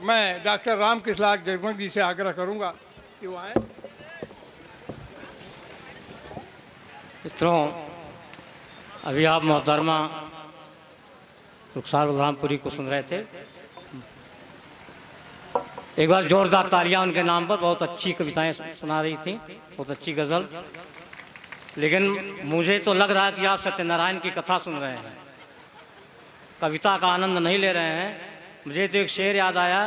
मैं डॉक्टर रामकृष्ण लाल जगमग जी से आग्रह करूंगा कि वो आए। मित्रों, अभी आप मोहतरमा रुखसार बलरामपुरी को सुन रहे थे। एक बार जोरदार तालियां उनके नाम पर। बहुत अच्छी कविताएं सुना रही थी, बहुत अच्छी गज़ल। लेकिन मुझे तो लग रहा है कि आप सत्यनारायण की कथा सुन रहे हैं, कविता का आनंद नहीं ले रहे हैं। मुझे तो एक शेर याद आया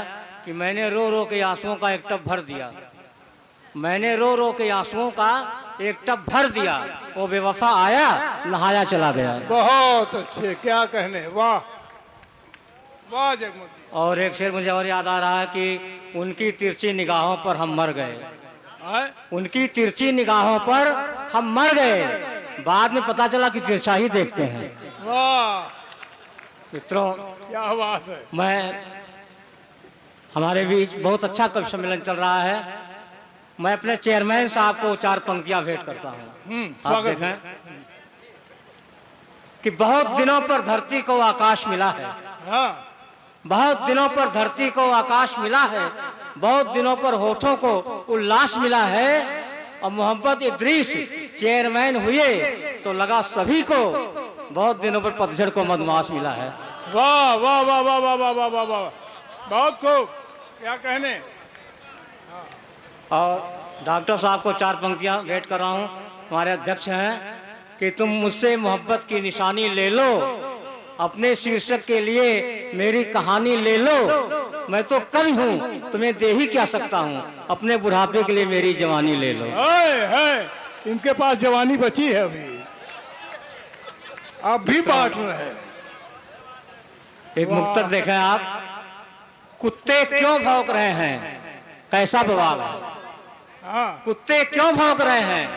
कि मैंने रो रो के आंसुओं का एक टब भर दिया, मैंने रो रो के आंसुओं का एक टब भर दिया, वो बेवफा आया नहाया चला गया। बहुत अच्छे, क्या कहने, वाह वाह जगमग जी। और एक शेर मुझे और याद आ रहा है कि उनकी तिरछी निगाहों पर हम मर गए, उनकी तिरछी निगाहों पर हम मर गए, बाद में पता चला कि तिरछा ही देखते हैं। वाह मित्रों, क्या बात है। मैं हमारे बीच बहुत अच्छा कवि सम्मेलन चल रहा है। मैं अपने चेयरमैन साहब को 4 पंक्तियां भेंट करता हूं। आप स्वागत देखें कि बहुत दिनों पर धरती को आकाश मिला है, हाँ, बहुत दिनों पर धरती को आकाश मिला है, बहुत दिनों पर होठों को उल्लास मिला है। और मोहम्मद इद्रीस चेयरमैन हुए तो लगा सभी को बहुत दिनों पर पतझड़ को मधुमास मिला है। वाह वाह वाह वाह वाह वाह वाह वाह वाह, बहुत खूब, क्या कहने। और डॉक्टर साहब को 4 पंक्तियां भेंट कर रहा हूं। हमारे अध्यक्ष हैं कि तुम मुझसे मोहब्बत की निशानी ले लो, अपने शीर्षक के लिए मेरी कहानी ले लो, मैं तो कवि हूँ तुम्हें दे ही क्या सकता हूँ, अपने बुढ़ापे के लिए मेरी जवानी ले लो। है इनके पास जवानी बची है, अभी बांट रहे हैं। एक मुक्तक देखें आप, कुत्ते क्यों भौंक रहे हैं, कैसा बवाल है। हाँ, कुत्ते क्यों भौंक रहे हैं,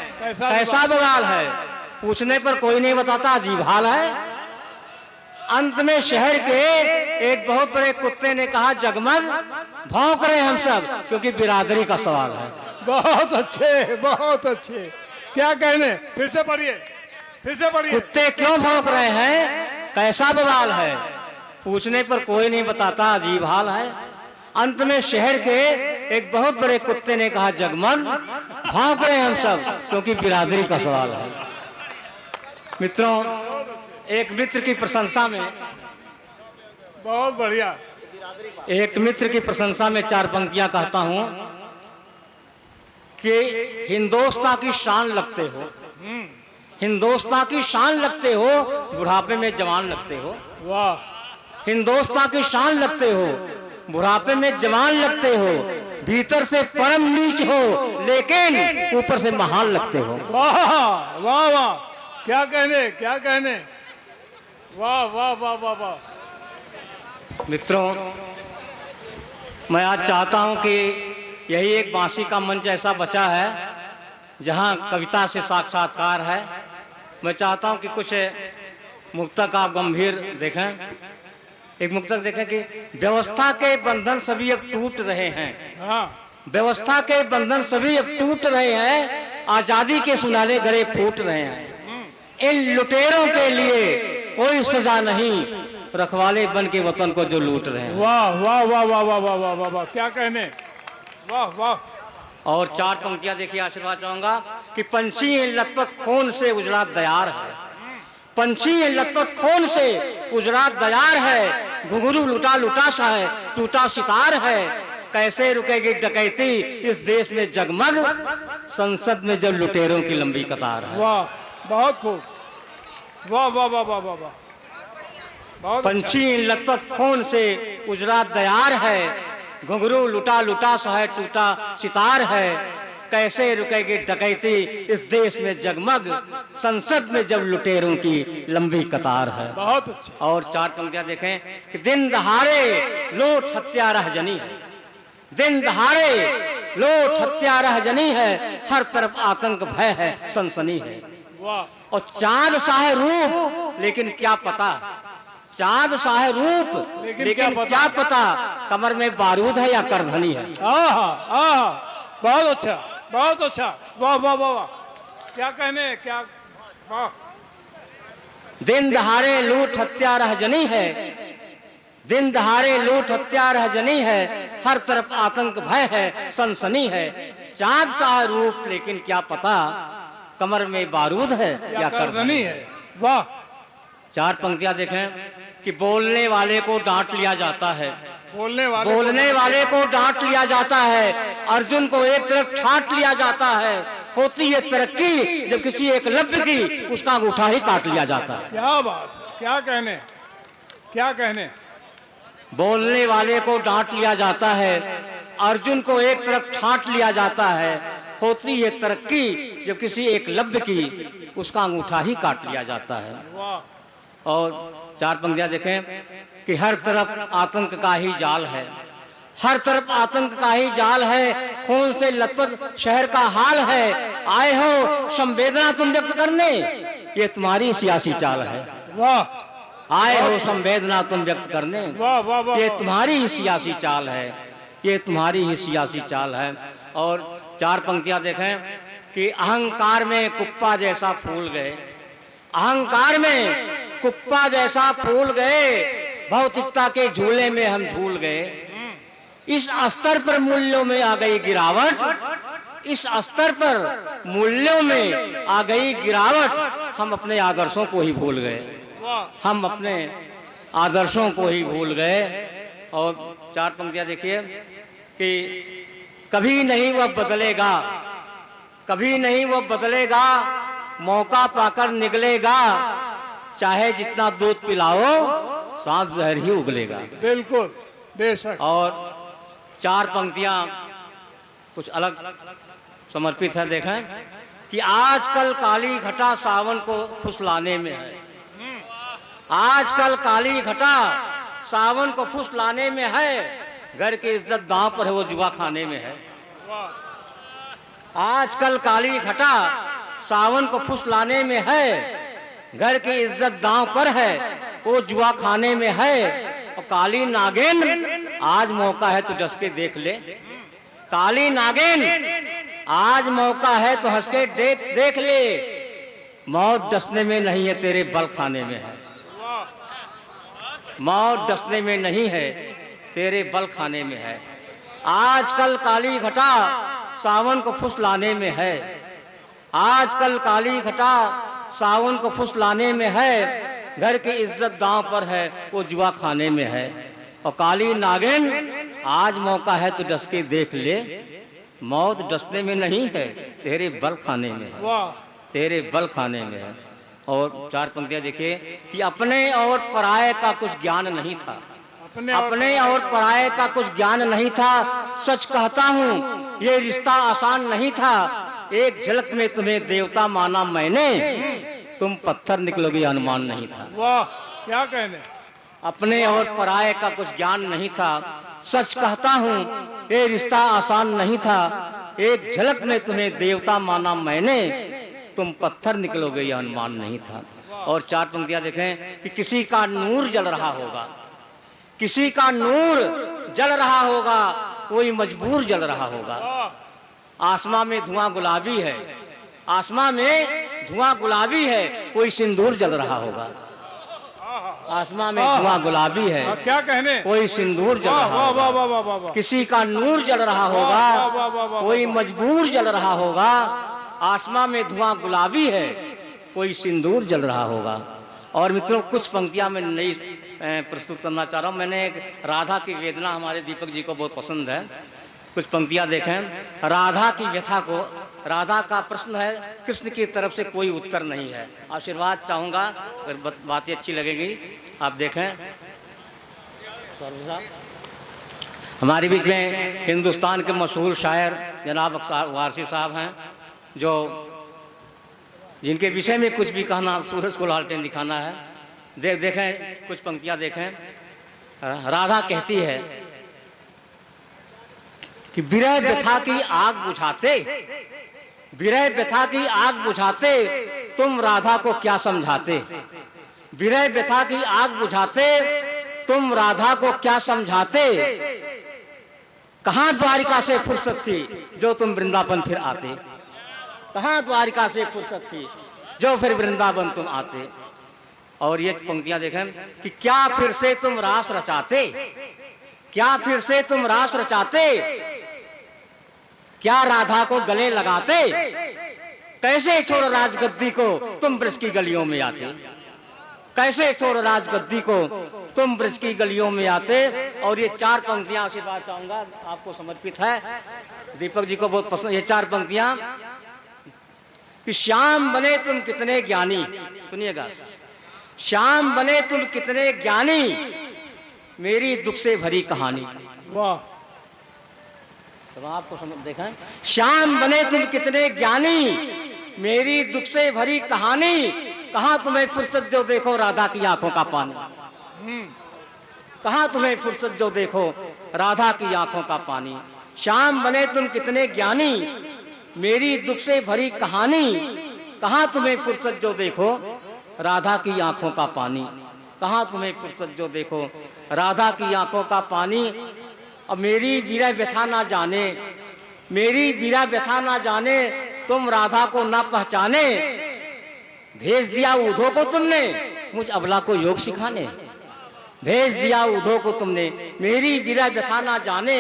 कैसा बवाल है, पूछने पर कोई नहीं बताता, अजीब हाल है। अंत में शहर के एक बहुत बड़े कुत्ते ने कहा, जगमग भौंक रहे हम सब क्योंकि बिरादरी का सवाल है। बहुत अच्छे, बहुत अच्छे, क्या कहने, फिर से पढ़िए, फिर से पढ़िए। कुत्ते क्यों भौंक रहे हैं, कैसा बवाल है, पूछने पर कोई नहीं बताता, अजीब हाल है। अंत में शहर के एक बहुत बड़े कुत्ते ने कहा, जगमग भौंक रहे हम सब क्योंकि बिरादरी का सवाल है। मित्रों, एक मित्र की प्रशंसा में, बहुत बढ़िया, एक मित्र की प्रशंसा में 4 पंक्तियां कहता हूं कि हिंदोस्तां की शान लगते हो, हिंदोस्तां की शान लगते हो, बुढ़ापे में जवान लगते हो। वाह, हिंदोस्तां की शान लगते हो, बुढ़ापे में जवान लगते हो, भीतर से परम नीच हो लेकिन ऊपर से महान लगते हो। वाह वाह वाह, क्या कहने, क्या कहने, वाह वाह वाह वाह वाह। मित्रों, मैं आज चाहता हूं कि यही एक बांसी का मंच ऐसा बचा है जहां कविता से साक्षात्कार है। मैं चाहता हूं कि कुछ मुक्तक आप गंभीर देखें। एक मुक्तक देखें कि व्यवस्था के बंधन सभी अब टूट रहे हैं, हाँ, व्यवस्था के बंधन सभी अब टूट रहे हैं, आजादी के सुनहरे गले फूट रहे हैं। इन लुटेरों के लिए कोई सजा नहीं, रखवाले बन के वतन को जो लूट रहे हैं। वाह वाह वाह वाह वाह वाह वाह वाह वाह, क्या कहने, वाह वाह। और 4 पंक्तियां देखिए, आशीर्वाद चाहूंगा कि पंछी लथपथ खून से उजड़ा दयार है, पंछी लथपथ खून से उजड़ा दयार है, घुंघरू लुटा लुटा सा है, टूटा सितार है, कैसे रुकेगी डकैती इस देश में जगमग, संसद में जब लुटेरों की लंबी कतार है। वाह, बहुत खूब, वाह वाह वाह वाह वाह वाह, बहुत पंछी लथपथ खून से उजड़ा दयार है, घुंघरू लुटा लुटा सा है, टूटा सितार है, कैसे रुकेगी डकैती इस देश में जगमग, संसद में जब लुटेरों की लंबी कतार है। बहुत अच्छा। और 4 पंक्तियां देखें कि दिन दहाड़े लूट हत्या रहजनी है, दिन दहाड़े लूट हत्या रहजनी है, हर तरफ आतंक भय है, सनसनी है। वाह, और चांद सा है रूप लेकिन क्या पता, चांद सा है रूप लेकिन क्या पता कमर में बारूद है या करधनी है। आहा आहा, बहुत अच्छा, बहुत अच्छा, वाह वाह वाह वाह, क्या कहने, क्या, वाह। दिन दहाड़े लूट हत्या रहजनी है, दिन दहाड़े लूट हत्या रहजनी है, हर तरफ आतंक भय है, सनसनी है। चांद सा रूप लेकिन क्या पता कमर में बारूद है या करधनी है। वाह। चार पंक्तियां देखें कि बोलने वाले को डांट लिया जाता है, बोलने वाले को डांट लिया जाता है, अर्जुन को एक तरफ छांट लिया जाता है। होती है तरक्की जब किसी एकलव्य की उसका अंगूठा ही काट लिया जाता है। क्या बात, क्या कहने, क्या कहने। बोलने वाले को डांट लिया जाता है, अर्जुन को एक तरफ छांट लिया जाता है। होती है तरक्की जब किसी एकलव्य की उसका अंगूठा ही काट लिया जाता है। वाह। और चार पंक्तियां देखें कि हर तरफ आतंक का ही जाल है, हर तरफ आतंक का ही जाल है। खून से लथपथ शहर का हाल है। आए हो संवेदना तुम व्यक्त करने, ये तुम्हारी सियासी चाल है। वाह। आए हो संवेदना तुम व्यक्त करने, वाह वाह वाह। ये तुम्हारी ही सियासी चाल है, ये तुम्हारी ही सियासी चाल है। और चार पंक्तियां देखें कि अहंकार में कुप्पा जैसा फूल गए, अहंकार में कुप्पा जैसा फूल गए। भौतिकता के झूले में हम झूल गए। इस स्तर पर मूल्यों में आ गई गिरावट, इस स्तर पर मूल्यों में आ गई गिरावट। हम अपने आदर्शों को ही भूल गए, हम अपने आदर्शों को ही भूल गए। और चार पंक्तियां देखिए कि कभी नहीं वह बदलेगा, कभी नहीं वह बदलेगा, मौका पाकर निकलेगा। चाहे जितना दूध पिलाओ सांप जहर ही उगलेगा। बिल्कुल, बेशक। और चार पंक्तियां कुछ अलग समर्पित है। देखें कि आजकल काली घटा सावन को फुसलाने में है, आजकल काली घटा सावन को फुसलाने में है। घर की इज्जत दांव पर है, वो जुआ खाने में है। आजकल काली घटा सावन को फुसलाने में है। घर की इज्जत दांव पर है, वो जुआ खाने में है। और काली नागिन आज मौका है तो डस के देख ले, काली नागिन आज मौका है तो हंस के देख ले। मौत डसने में नहीं है, तेरे बल खाने में है। मौत डसने में नहीं है, तेरे बल खाने में है। आजकल काली घटा सावन को फुसलाने में है, आजकल काली घटा सावन को फुसलाने में है। घर की इज्जत दांव पर है, वो जुआ खाने में है। और काली नागिन आज मौका है तो डस के देख ले। मौत डसने में नहीं है, तेरे बल खाने में है, तेरे बल खाने में है। और चार पंक्तियां देखिए कि अपने और पराये का कुछ ज्ञान नहीं था, अपने और पराये का कुछ ज्ञान नहीं था। सच कहता हूँ ये रिश्ता आसान नहीं था। एक झलक में तुम्हें देवता माना मैंने, तुम पत्थर निकलोगे अनुमान नहीं था। वाह, क्या कहने। अपने और पराये का कुछ ज्ञान नहीं था। सच कहता हूँ ये रिश्ता आसान नहीं था। एक झलक में तुम्हें देवता माना मैंने, तुम पत्थर निकलोगे यह अनुमान नहीं था। और चार पंक्तियां देखें कि किसी का नूर जल रहा होगा, किसी का नूर जल रहा होगा, कोई मजबूर जल रहा होगा। आसमां में धुआं गुलाबी है, आसमां में धुआं गुलाबी है, कोई सिंदूर जल रहा होगा। आसमां में धुआं गुलाबी है, क्या कहने, कोई सिंदूर जल रहा होगा। किसी का नूर जल रहा होगा, कोई मजबूर जल रहा होगा। आसमां में धुआं गुलाबी है, कोई सिंदूर जल रहा होगा। और मित्रों कुछ पंक्तियां मैं नई प्रस्तुत करना चाह रहा हूँ। मैंने एक राधा की वेदना, हमारे दीपक जी को बहुत पसंद है। कुछ पंक्तियां देखें। राधा की व्यथा को, राधा का प्रश्न है, कृष्ण की तरफ से कोई उत्तर नहीं है। आशीर्वाद चाहूंगा, अगर बातें अच्छी लगेगी आप देखें। हमारे बीच में हिंदुस्तान के मशहूर शायर जनाब वारसी साहब हैं, जो जिनके विषय में कुछ भी कहना सूरज को लालटेन दिखाना है। देखें कुछ पंक्तियां देखें। राधा कहती है कि विरह व्यथा की आग बुझाते, विरह व्यथा की आग बुझाते, तुम राधा को क्या समझाते। विरह व्यथा की आग बुझाते, तुम राधा को क्या समझाते। कहां द्वारिका से फुर्सत थी जो तुम वृंदावन फिर आते। कहां द्वारिका से फुर्सत थी जो फिर वृंदावन तुम आते। और ये पंक्तियां देखें कि क्या फिर से तुम रास रचाते, क्या फिर से तुम रास रचाते, क्या राधा को गले लगाते, कैसे छोड़ राजगद्दी को तुम ब्रज की गलियों में आते, कैसे छोड़ राजगद्दी को तुम ब्रज की गलियों में आते। और ये 4 पंक्तियां आशीर्वाद चाहूंगा, आपको समर्पित है, दीपक जी को बहुत पसंद। ये 4 पंक्तियां कि श्याम बने तुम कितने ज्ञानी, सुनिएगा, श्याम बने तुम कितने ज्ञानी, मेरी दुख से भरी कहानी। वाह, तो आपको समझ देखा, श्याम बने तुम कितने ज्ञानी, मेरी दुख से भरी कहानी, कहां तुम्हें फुर्सत जो देखो राधा की आंखों का पानी, कहां तुम्हें फुर्सत जो देखो राधा की आंखों का पानी। श्याम बने तुम कितने ज्ञानी, मेरी दुख से भरी कहानी, कहां तुम्हें फुर्सत जो देखो राधा की आंखों का पानी, कहां तुम्हें फुर्सत जो देखो राधा की आंखों का पानी। अब मेरी वीरा व्यथा ना जाने, मेरी वीरा व्यथा ना जाने, तुम राधा को ना पहचाने, भेज दिया उधो को तुमने मुझ अबला को योग सिखाने, भेज दिया उधो को तुमने, मेरी वीरा व्यथा ना जाने,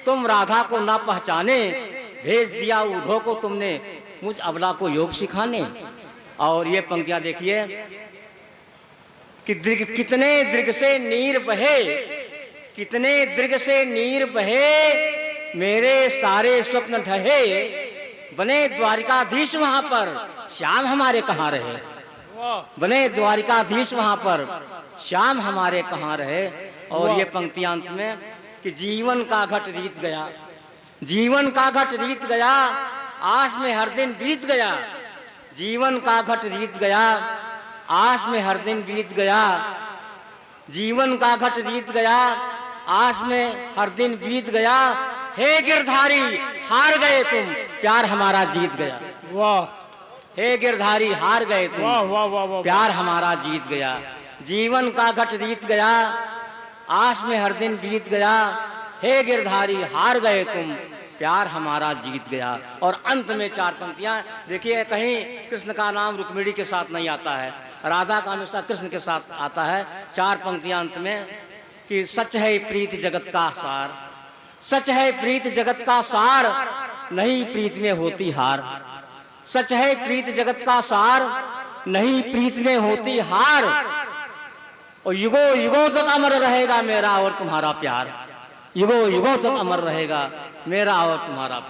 तुम राधा को ना पहचाने, भेज दिया उधो को तुमने मुझ अबला को योग सिखाने। और ये पंक्तियां देखिए कि कितने दीर्घ से नीर बहे, कितने दीर्घ से नीर बहे, मेरे सारे स्वप्न ढहे, बने द्वारिकाधीश वहां पर, श्याम हमारे कहाँ रहे, बने द्वारिकाधीश वहां पर, श्याम हमारे कहाँ रहे। और ये पंक्तियां अंत में कि जीवन का घट रीत गया, जीवन का घट रीत गया, आस में हर दिन बीत गया, जीवन का घट रीत गया, आस में हर दिन बीत गया, जीवन का घट रीत गया, आस में हर दिन बीत गया, हे गिरधारी हार गए तुम, प्यार हमारा जीत गया। वाह, हे गिरधारी हार गए तुम, वाह, वाह, वाह, वाह, प्यार हमारा जीत गया, जीवन का घट रीत गया, आस में हर दिन बीत गया, हे गिरधारी हार गए तुम, प्यार हमारा जीत गया। और अंत में 4 पंक्तियां देखिए, कहीं कृष्ण का नाम रुक्मिणी के साथ नहीं आता है, राधा का हमेशा कृष्ण के साथ आता है। 4 पंक्तियां अंत में कि सच है प्रीत जगत का सार, सच है प्रीत जगत का सार, नहीं प्रीत में होती हार, सच है प्रीत जगत का सार, नहीं प्रीत में होती हार, और युगों युगों तक अमर रहेगा मेरा और तुम्हारा प्यार, युगों युगों तक अमर रहेगा मेरा और तुम्हारा प्यार।